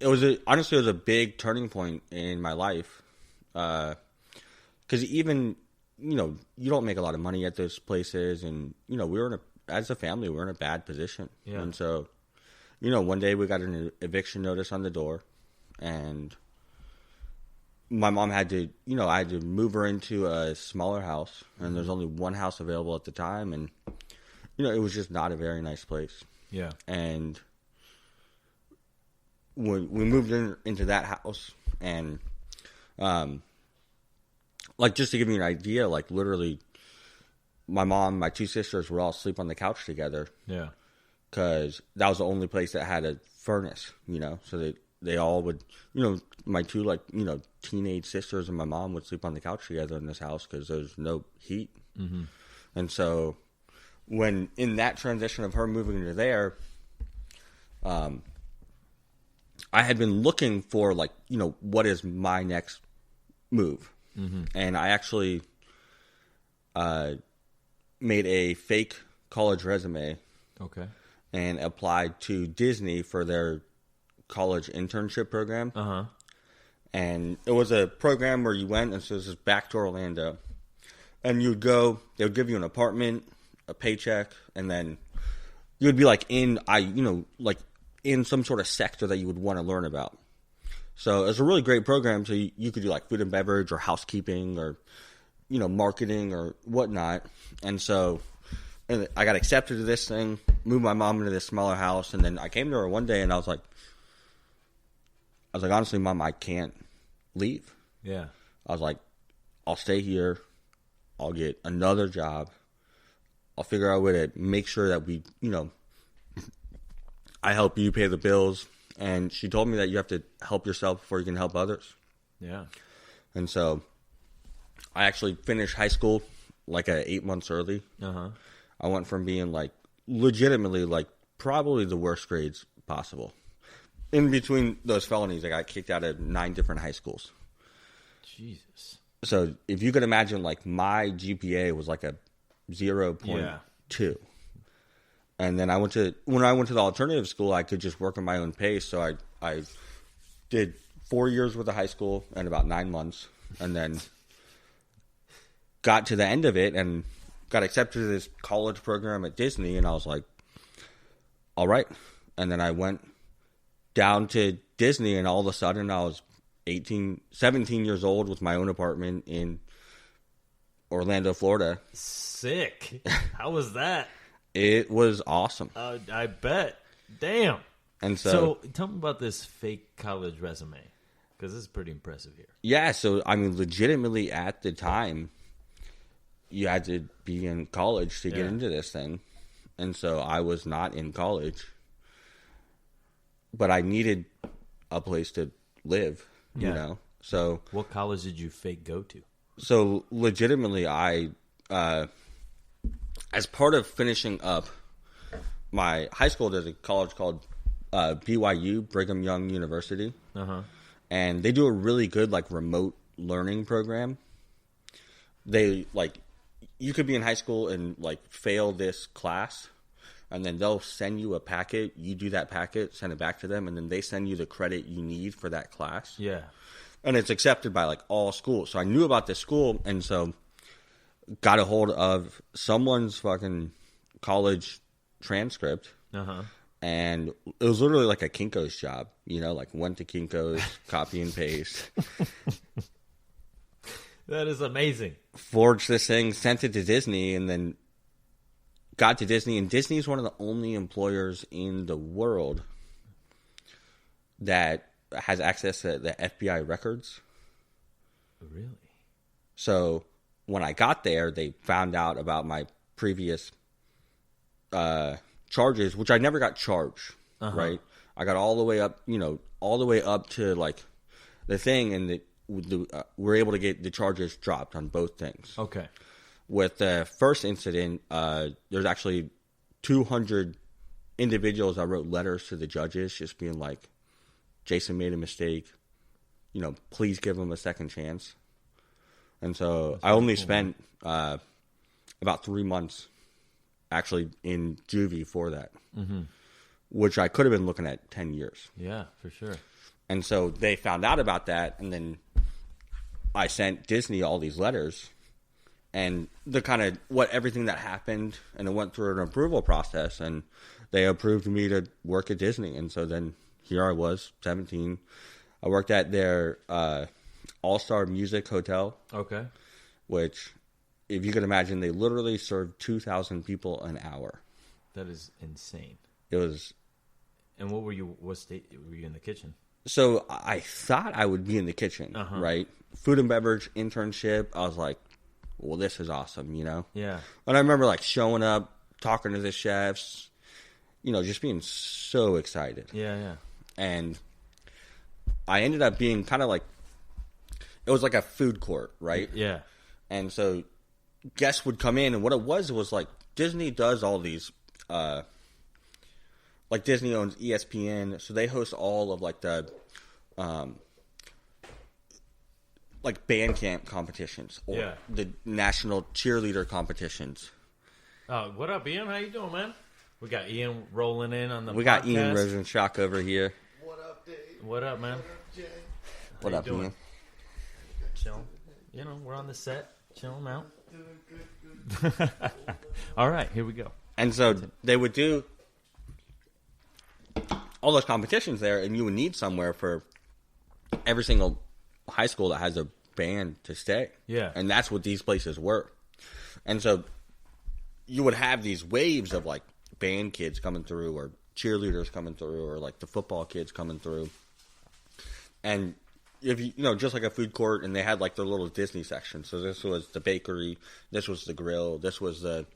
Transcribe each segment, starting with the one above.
honestly, it was a big turning point in my life. Because even, you don't make a lot of money at those places. And, as a family, we were in a bad position. Yeah. And so, one day we got an eviction notice on the door. And my mom had to, I had to move her into a smaller house. And there's only one house available at the time. And, it was just not a very nice place. Yeah. And when we moved into that house, and just to give you an idea, literally my mom, my two sisters were all asleep on the couch together. Yeah. Because that was the only place that had a furnace, so they all would, my two teenage sisters and my mom would sleep on the couch together in this house because there's no heat. Mm-hmm. And so when in that transition of her moving into there, I had been looking for what is my next move. Mm-hmm. And I actually made a fake college resume. Okay. And applied to Disney for their college internship program. Uh-huh. And it was a program where you went, and so this is back to Orlando. And you'd go, they would give you an apartment, a paycheck, and then you would be in some sort of sector that you would want to learn about. So it was a really great program. So you could do food and beverage or housekeeping or, marketing or whatnot. And so I got accepted to this thing, moved my mom into this smaller house. And then I came to her one day and I was like, honestly, Mom, I can't leave. Yeah. I was like, I'll stay here. I'll get another job. I'll figure out a way to make sure that we, I help you pay the bills. And she told me that you have to help yourself before you can help others. Yeah. And so I actually finished high school 8 months early. Uh-huh. I went from being legitimately probably the worst grades possible. In between those felonies, I got kicked out of 9 different high schools. Jesus. So if you could imagine, my GPA was a 0.2. Yeah. And then when I went to the alternative school, I could just work at my own pace. So I did 4 years with a high school and about 9 months, and then got to the end of it and got accepted to this college program at Disney. And I was like, all right. And then I went down to Disney, and all of a sudden I was 17 years old with my own apartment in Orlando, Florida. Sick. How was that? It was awesome. I bet. Damn. And so tell me about this fake college resume, because this is pretty impressive here. Yeah, so legitimately at the time, you had to be in college to get into this thing. And so I was not in college, but I needed a place to live, So what college did you fake go to? So legitimately, I, as part of finishing up my high school, there's a college called BYU, Brigham Young University. Uh-huh. And they do a really good remote learning program. They you could be in high school and fail this class, and then they'll send you a packet. You do that packet, send it back to them, and then they send you the credit you need for that class. Yeah. And it's accepted by all schools. So I knew about this school, and so got a hold of someone's fucking college transcript. Uh-huh. And it was literally a Kinko's job, went to Kinko's, copy and paste. That is amazing. Forged this thing, sent it to Disney, and then got to Disney. And Disney is one of the only employers in the world that has access to the FBI records. Really? So when I got there, they found out about my previous charges, which I never got charged, right? I got all the way up, all the way up to the thing, and we're able to get the charges dropped on both things. Okay. With the first incident, there's actually 200 individuals that wrote letters to the judges just being like, Jason made a mistake, please give him a second chance. And so I only spent about 3 months actually in juvie for that. Mm-hmm. which I could have been looking at 10 years. Yeah, for sure. And so they found out about that, and then I sent Disney all these letters and the kind of everything that happened, and it went through an approval process, and they approved me to work at Disney. And so then here I was, 17. I worked at their All-Star Music Hotel. Okay. Which, if you can imagine, they literally served 2,000 people an hour. That is insane. It was. And what were you? What state were you in the kitchen? So I thought I would be in the kitchen, right? Food and beverage internship. I was like, well, this is awesome, you know? Yeah. And I remember like showing up, talking to the chefs, you know, just being so excited. Yeah, yeah. And I ended up being kind of like, it was like a food court, right? Yeah. And so guests would come in, and what it was like Disney does all these, like Disney owns ESPN, so they host all of like the, like band camp competitions or the national cheerleader competitions. What up, Ian? How you doing, man? We got Ian rolling in on the We podcast. got Ian Rosenshock over here. What up, Dave? What up, man? What up, Jay? What up, Ian? Chill. You know, we're on the set. Chilling out. Doing good. All right, here we go. And so they would do all those competitions there, and you would need somewhere for every single high school that has a band to stay. Yeah. And that's what these places were. And so you would have these waves of like band kids coming through, or cheerleaders coming through, or like the football kids coming through. And if you know, just like a food court, and they had like their little Disney section. So this was the bakery, this was the grill, this was the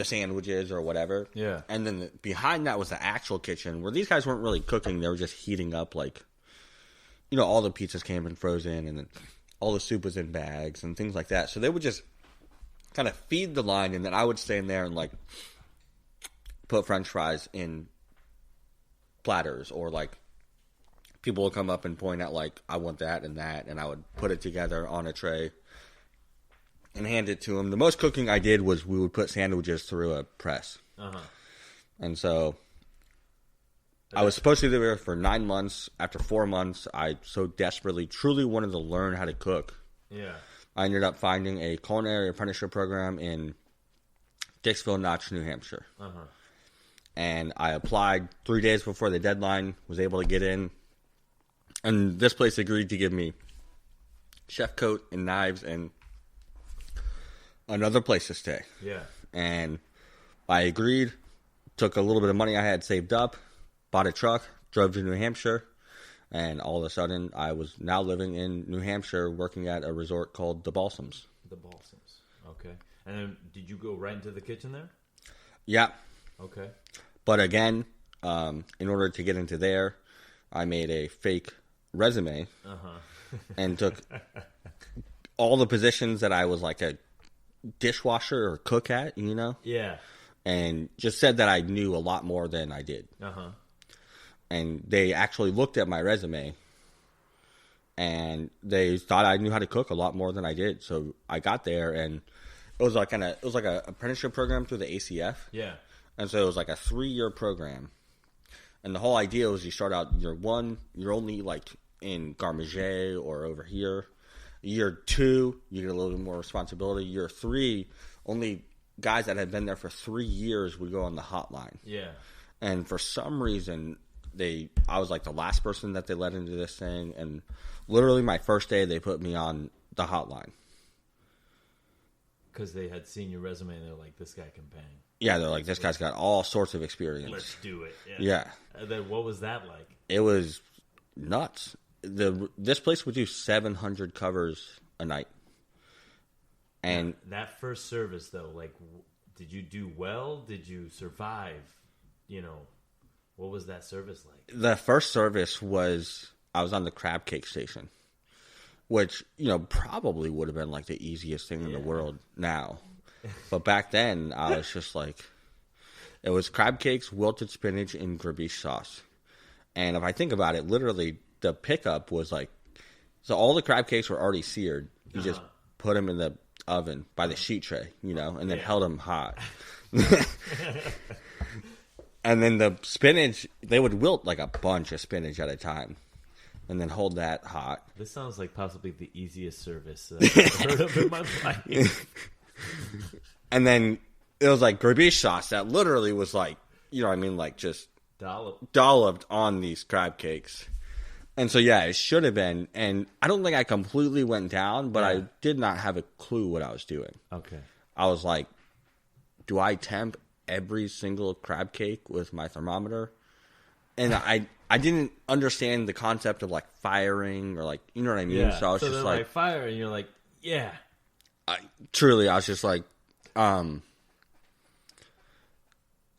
sandwiches or whatever. Yeah. And then behind that was the actual kitchen, where these guys weren't really cooking, they were just heating up, like, you know, all the pizzas came in frozen, and then all the soup was in bags and things like that. So they would just kind of feed the line, and then I would stand there and like put French fries in platters, or like people would come up and point out like, I want that, and I would put it together on a tray and hand it to them. The most cooking I did was we would put sandwiches through a press. And so I was supposed to be there for 9 months. After 4 months, I so desperately, truly wanted to learn how to cook. Yeah. I ended up finding a culinary apprenticeship program in Dixville Notch, New Hampshire. And I applied 3 days before the deadline, was able to get in. And this place agreed to give me chef coat and knives and another place to stay. Yeah. And I agreed, took a little bit of money I had saved up, bought a truck, drove to New Hampshire, and all of a sudden I was now living in New Hampshire working at a resort called the Balsams. The Balsams. Okay. And then did you go right into the kitchen there? Yeah. Okay. But again, in order to get into there, I made a fake resume and took all the positions that I was like a dishwasher or cook at, you know? Yeah. And just said that I knew a lot more than I did. And they actually looked at my resume, and they thought I knew how to cook a lot more than I did. So I got there, and it was like a apprenticeship program through the ACF. Yeah. And so it was like a 3-year program. And the whole idea was you start out year 1, you're only like in garmager or over here. Year 2, you get a little bit more responsibility. Year 3, only guys that had been there for 3 years would go on the hotline. Yeah. And for some reason, I was like the last person that they let into this thing. And literally my first day, they put me on the hotline. Because they had seen your resume and they're like, this guy can bang. Yeah, they're like, this guy's got all sorts of experience. Let's do it. Yeah. And then what was that like? It was nuts. This place would do 700 covers a night. And that first service, though, like, did you do well? Did you survive? You know, what was that service like? the first service was, I was on the crab cake station, which, you know, probably would have been like the easiest thing in the world now. But back then, I was just like, it was crab cakes, wilted spinach, and grabiche sauce. And if I think about it, literally, the pickup was like, so all the crab cakes were already seared. You just put them in the oven by the sheet tray, you know, and then held them hot. And then the spinach, they would wilt like a bunch of spinach at a time. And then hold that hot. This sounds like possibly the easiest service that I've ever heard of in my life. And then it was like grabiche sauce that literally was like, you know what I mean, like just dolloped on these crab cakes. And so, yeah, it should have been. And I don't think I completely went down, but I did not have a clue what I was doing. Okay. I was like, do I temp every single crab cake with my thermometer? And I didn't understand the concept of like firing or like, you know what I mean? Yeah. So I was so just they're like fire, and you're like, yeah. Truly, I was just like, all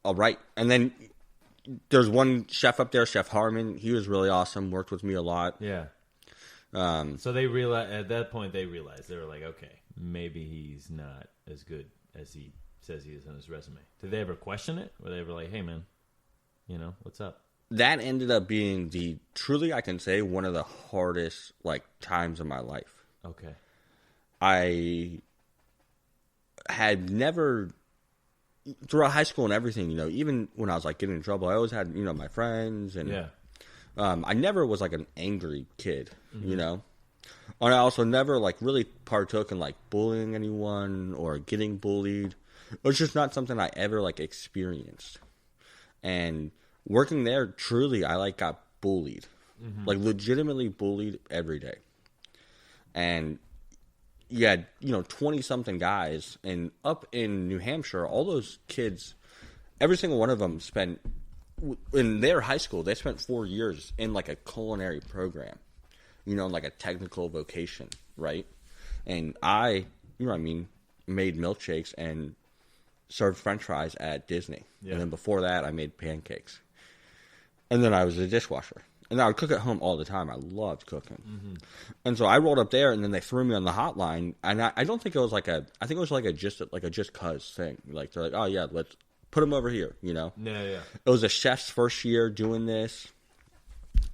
right. And then there's one chef up there, Chef Harmon. He was really awesome. Worked with me a lot. Yeah. So they realized at that point they were like, okay, maybe he's not as good as he says he is on his resume. Did they ever question it? Were they ever like, hey man, what's up? That ended up being truly I can say one of the hardest like times of my life. Okay. I had never throughout high school and everything, even when I was like getting in trouble, I always had, my friends and I never was like an angry kid, And I also never like really partook in like bullying anyone or getting bullied. It was just not something I ever like experienced. And working there, truly, I like got bullied, like legitimately bullied every day. And you had, 20-something guys, and up in New Hampshire, all those kids, every single one of them spent, in their high school, they spent 4 years in like a culinary program, like a technical vocation, right? And I, made milkshakes and served French fries at Disney. Yeah. And then before that, I made pancakes. And then I was a dishwasher. And I would cook at home all the time. I loved cooking. And so I rolled up there, and then they threw me on the hotline. And I don't think it was I think it was like a just cuz thing. Like, they're like, oh, yeah, let's put him over here, Yeah. It was a chef's first year doing this.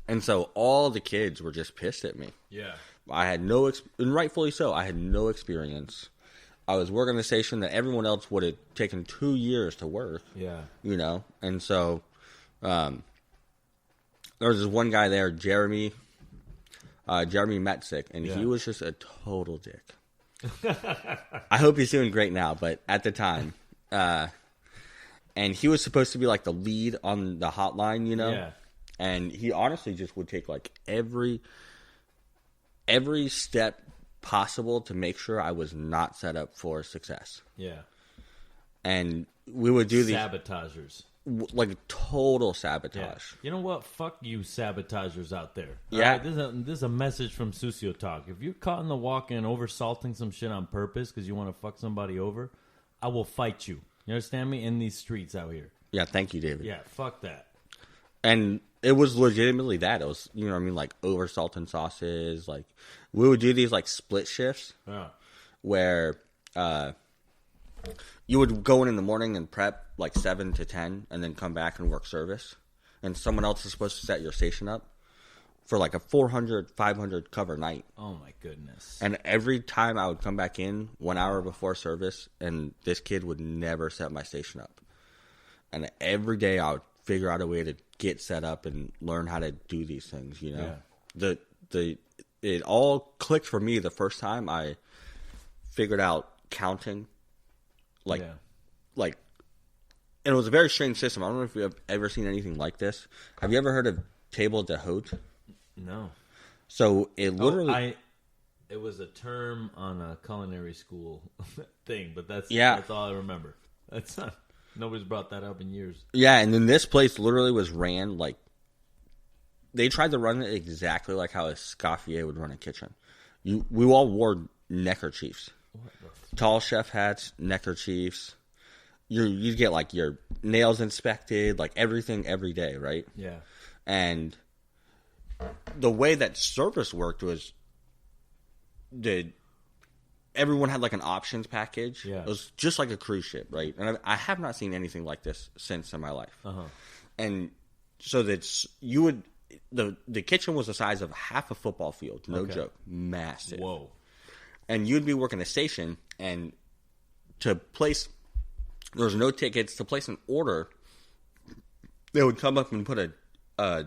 And so all the kids were just pissed at me. Yeah. I had and rightfully so, I had no experience. I was working the station that everyone else would have taken 2 years to work. Yeah. And so there was this one guy there, Jeremy Metzik, and he was just a total dick. I hope he's doing great now, but at the time, and he was supposed to be like the lead on the hotline, Yeah. And he honestly just would take like every step possible to make sure I was not set up for success. Yeah. And we would do these sabotagers. Like total sabotage. Yeah. You know what? Fuck you sabotagers out there. Yeah. Right? This is a message from Sucio Talk. If you're caught in the walk and over-salting some shit on purpose because you want to fuck somebody over, I will fight you. You understand me? In these streets out here. Yeah, thank you, David. Yeah, fuck that. And it was legitimately that. It was, like over-salting sauces. Like, we would do these like split shifts where you would go in the morning and prep like 7 to 10 and then come back and work service. And someone else is supposed to set your station up for like a 400, 500 cover night. Oh my goodness. And every time I would come back in 1 hour before service, and this kid would never set my station up. And every day I would figure out a way to get set up and learn how to do these things, Yeah. It all clicked for me the first time I figured out counting. And it was a very strange system. I don't know if you've ever seen anything like this. Have you ever heard of table d'hôte? No. So it literally... it was a term on a culinary school thing, but that's all I remember. That's not... Nobody's brought that up in years. Yeah, and then this place literally was ran like... They tried to run it exactly like how a Scoffier would run a kitchen. We all wore neckerchiefs. Tall chef hats, neckerchiefs. You'd get like your nails inspected, like everything every day, right? Yeah. And the way that service worked was everyone had like an options package. Yeah. It was just like a cruise ship, right? And I have not seen anything like this since in my life. Uh-huh. And so the kitchen was the size of half a football field. No joke. Massive. Whoa. And you'd be working a station, and to place, there was no tickets. To place an order, they would come up and put a